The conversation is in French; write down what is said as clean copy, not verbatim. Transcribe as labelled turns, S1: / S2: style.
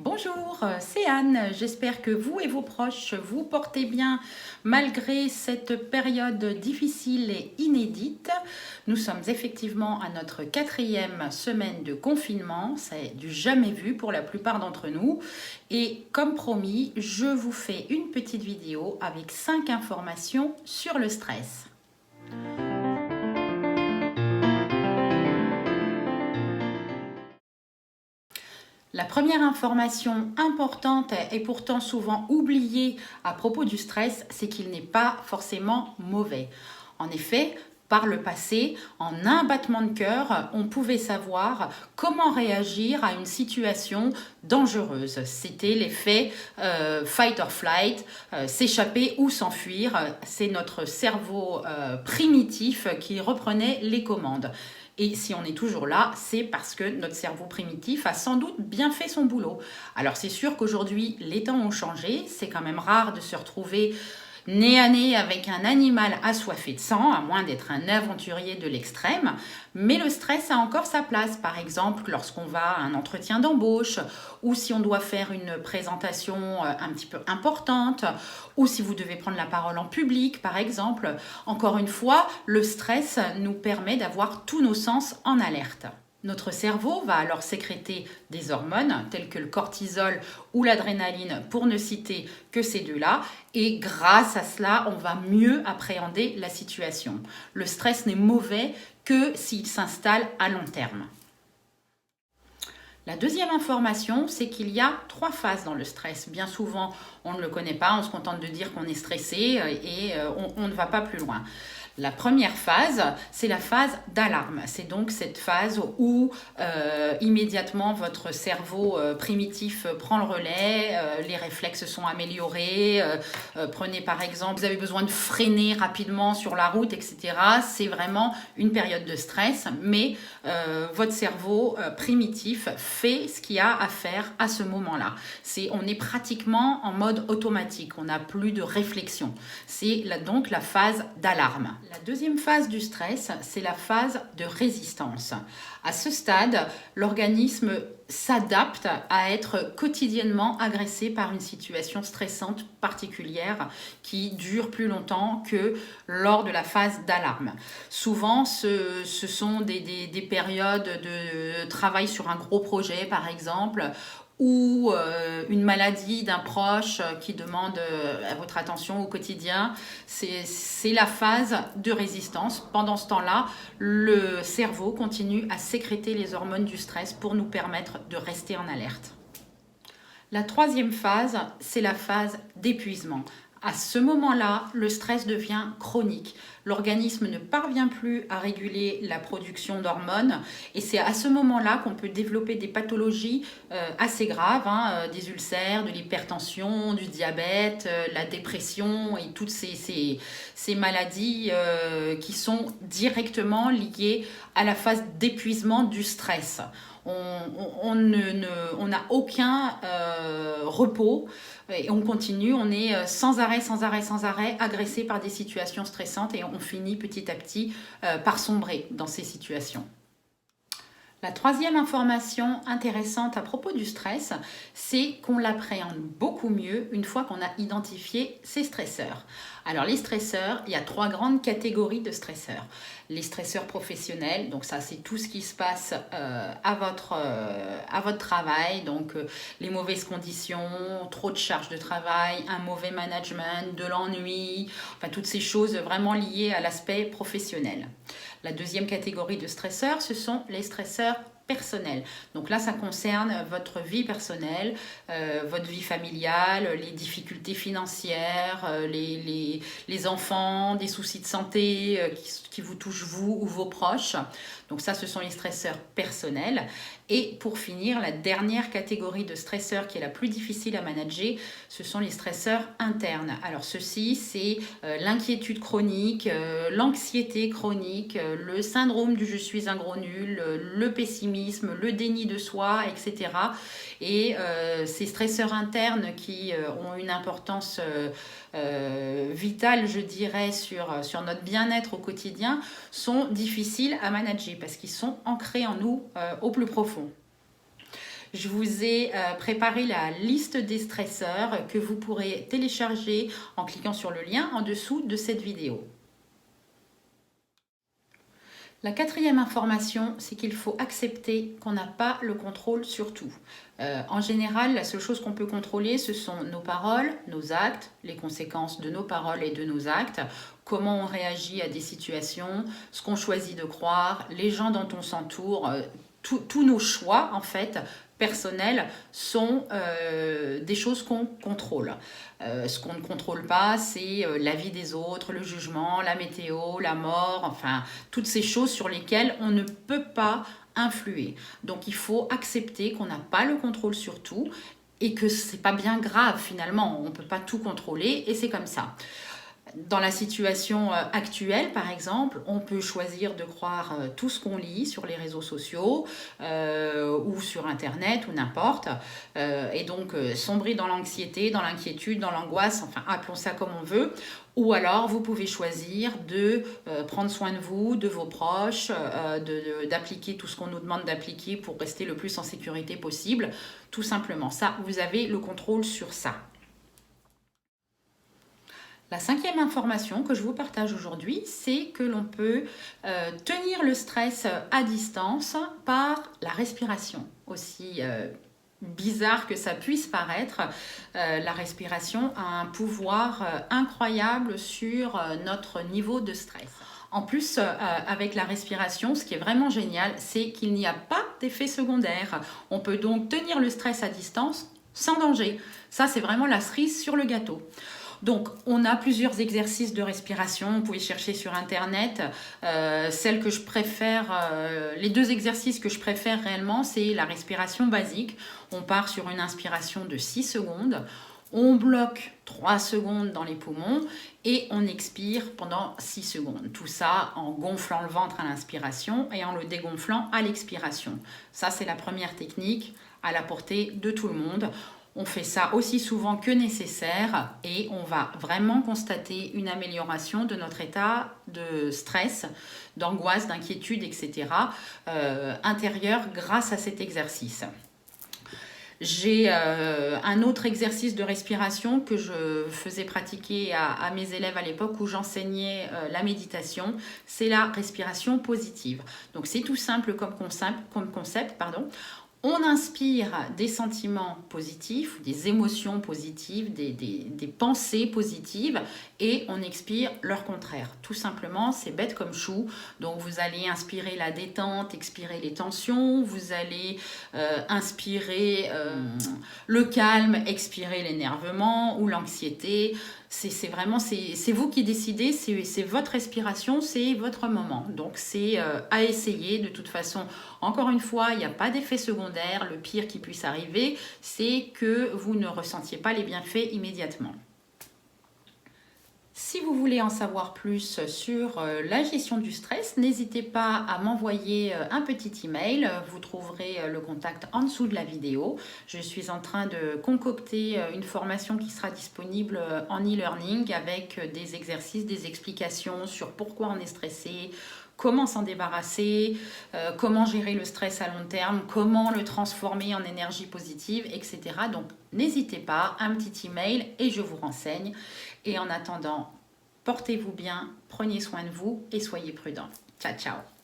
S1: Bonjour, c'est Anne. J'espère que vous et vos proches vous portez bien malgré cette période difficile et inédite. Nous sommes effectivement à notre 4e semaine de confinement. C'est du jamais vu pour la plupart d'entre nous. Et comme promis, je vous fais une petite vidéo avec 5 informations sur le stress. La première information importante et pourtant souvent oubliée à propos du stress, c'est qu'il n'est pas forcément mauvais. En effet, par le passé, en un battement de cœur, on pouvait savoir comment réagir à une situation dangereuse. C'était l'effet fight or flight, s'échapper ou s'enfuir. C'est notre cerveau primitif qui reprenait les commandes. Et si on est toujours là, c'est parce que notre cerveau primitif a sans doute bien fait son boulot. Alors c'est sûr qu'aujourd'hui, les temps ont changé. C'est quand même rare de se retrouver nez à nez avec un animal assoiffé de sang, à moins d'être un aventurier de l'extrême. Mais le stress a encore sa place, par exemple lorsqu'on va à un entretien d'embauche, ou si on doit faire une présentation un petit peu importante, ou si vous devez prendre la parole en public, par exemple. Encore une fois, le stress nous permet d'avoir tous nos sens en alerte. Notre cerveau va alors sécréter des hormones telles que le cortisol ou l'adrénaline, pour ne citer que ces deux-là, et grâce à cela, on va mieux appréhender la situation. Le stress n'est mauvais que s'il s'installe à long terme. La deuxième information, c'est qu'il y a 3 phases dans le stress. Bien souvent, on ne le connaît pas, on se contente de dire qu'on est stressé et on ne va pas plus loin. La première phase, c'est la phase d'alarme. C'est donc cette phase où immédiatement votre cerveau primitif prend le relais, les réflexes sont améliorés. Prenez par exemple, vous avez besoin de freiner rapidement sur la route, etc. C'est vraiment une période de stress, mais votre cerveau primitif fait ce qu'il y a à faire à ce moment-là. On est pratiquement en mode automatique, on n'a plus de réflexion. C'est donc la phase d'alarme. La deuxième phase du stress, c'est la phase de résistance. À ce stade, l'organisme s'adapte à être quotidiennement agressé par une situation stressante particulière qui dure plus longtemps que lors de la phase d'alarme. Souvent, ce sont des périodes de travail sur un gros projet, par exemple, ou une maladie d'un proche qui demande votre attention au quotidien. C'est la phase de résistance. Pendant ce temps-là, le cerveau continue à sécréter les hormones du stress pour nous permettre de rester en alerte. La troisième phase, c'est la phase d'épuisement. À ce moment-là, le stress devient chronique. L'organisme ne parvient plus à réguler la production d'hormones et c'est à ce moment-là qu'on peut développer des pathologies assez graves, des ulcères, de l'hypertension, du diabète, la dépression et toutes ces maladies qui sont directement liées à la phase d'épuisement du stress. On n'a aucun repos et on continue, on est sans arrêt, agressé par des situations stressantes et on finit petit à petit par sombrer dans ces situations. La troisième information intéressante à propos du stress, c'est qu'on l'appréhende beaucoup mieux une fois qu'on a identifié ses stresseurs. Alors les stresseurs, il y a 3 grandes catégories de stresseurs. Les stresseurs professionnels, donc ça c'est tout ce qui se passe à votre travail, donc les mauvaises conditions, trop de charges de travail, un mauvais management, de l'ennui, enfin toutes ces choses vraiment liées à l'aspect professionnel. La deuxième catégorie de stresseurs, ce sont les stresseurs personnels. Donc là, ça concerne votre vie personnelle, votre vie familiale, les difficultés financières, les enfants, des soucis de santé qui vous touchent vous ou vos proches. Donc ça, ce sont les stresseurs personnels. Et pour finir, la dernière catégorie de stresseurs qui est la plus difficile à manager, ce sont les stresseurs internes. Alors ceci, c'est l'inquiétude chronique, l'anxiété chronique, le syndrome du je suis un gros nul, le pessimisme, le déni de soi, etc. Et ces stresseurs internes qui ont une importance vitale, je dirais, sur notre bien-être au quotidien, sont difficiles à manager parce qu'ils sont ancrés en nous au plus profond. je vous ai préparé la liste des stresseurs que vous pourrez télécharger en cliquant sur le lien en dessous de cette vidéo. La quatrième information, c'est qu'il faut accepter qu'on n'a pas le contrôle sur tout. En général, la seule chose qu'on peut contrôler, ce sont nos paroles, nos actes, les conséquences de nos paroles et de nos actes, comment on réagit à des situations, ce qu'on choisit de croire, les gens dont on s'entoure, tous nos choix, en fait, personnels sont des choses qu'on contrôle. Ce qu'on ne contrôle pas, c'est la vie des autres, le jugement, la météo, la mort, enfin, toutes ces choses sur lesquelles on ne peut pas influer. Donc, il faut accepter qu'on n'a pas le contrôle sur tout et que c'est pas bien grave finalement. On ne peut pas tout contrôler et c'est comme ça. Dans la situation actuelle, par exemple, on peut choisir de croire tout ce qu'on lit sur les réseaux sociaux ou sur Internet ou n'importe. Et donc, sombrer dans l'anxiété, dans l'inquiétude, dans l'angoisse, enfin, appelons ça comme on veut. Ou alors, vous pouvez choisir de prendre soin de vous, de vos proches, d'appliquer tout ce qu'on nous demande d'appliquer pour rester le plus en sécurité possible. Tout simplement, ça, vous avez le contrôle sur ça. La cinquième information que je vous partage aujourd'hui, c'est que l'on peut tenir le stress à distance par la respiration. Aussi bizarre que ça puisse paraître, la respiration a un pouvoir incroyable sur notre niveau de stress. En plus, avec la respiration, ce qui est vraiment génial, c'est qu'il n'y a pas d'effet secondaire. On peut donc tenir le stress à distance sans danger. Ça, c'est vraiment la cerise sur le gâteau. Donc, on a plusieurs exercices de respiration. Vous pouvez chercher sur Internet. Celle que je préfère, les deux exercices que je préfère réellement, c'est la respiration basique. On part sur une inspiration de 6 secondes. On bloque 3 secondes dans les poumons et on expire pendant 6 secondes. Tout ça en gonflant le ventre à l'inspiration et en le dégonflant à l'expiration. Ça, c'est la première technique à la portée de tout le monde. On fait ça aussi souvent que nécessaire et on va vraiment constater une amélioration de notre état de stress, d'angoisse, d'inquiétude, etc. Intérieur grâce à cet exercice. J'ai un autre exercice de respiration que je faisais pratiquer à mes élèves à l'époque où j'enseignais la méditation. C'est la respiration positive. Donc c'est tout simple comme concept. On inspire des sentiments positifs, des émotions positives, des pensées positives et on expire leur contraire. Tout simplement, c'est bête comme chou. Donc vous allez inspirer la détente, expirer les tensions, vous allez inspirer le calme, expirer l'énervement ou l'anxiété. C'est vous qui décidez, c'est votre respiration, c'est votre moment. Donc c'est à essayer de toute façon. Encore une fois, il n'y a pas d'effet secondaire. Le pire qui puisse arriver, c'est que vous ne ressentiez pas les bienfaits immédiatement. Si vous voulez en savoir plus sur la gestion du stress, n'hésitez pas à m'envoyer un petit email. Vous trouverez le contact en dessous de la vidéo. Je suis en train de concocter une formation qui sera disponible en e-learning avec des exercices, des explications sur pourquoi on est stressé, comment s'en débarrasser, comment gérer le stress à long terme, comment le transformer en énergie positive, etc. Donc, n'hésitez pas, un petit email et je vous renseigne. Et en attendant, portez-vous bien, prenez soin de vous et soyez prudents. Ciao, ciao.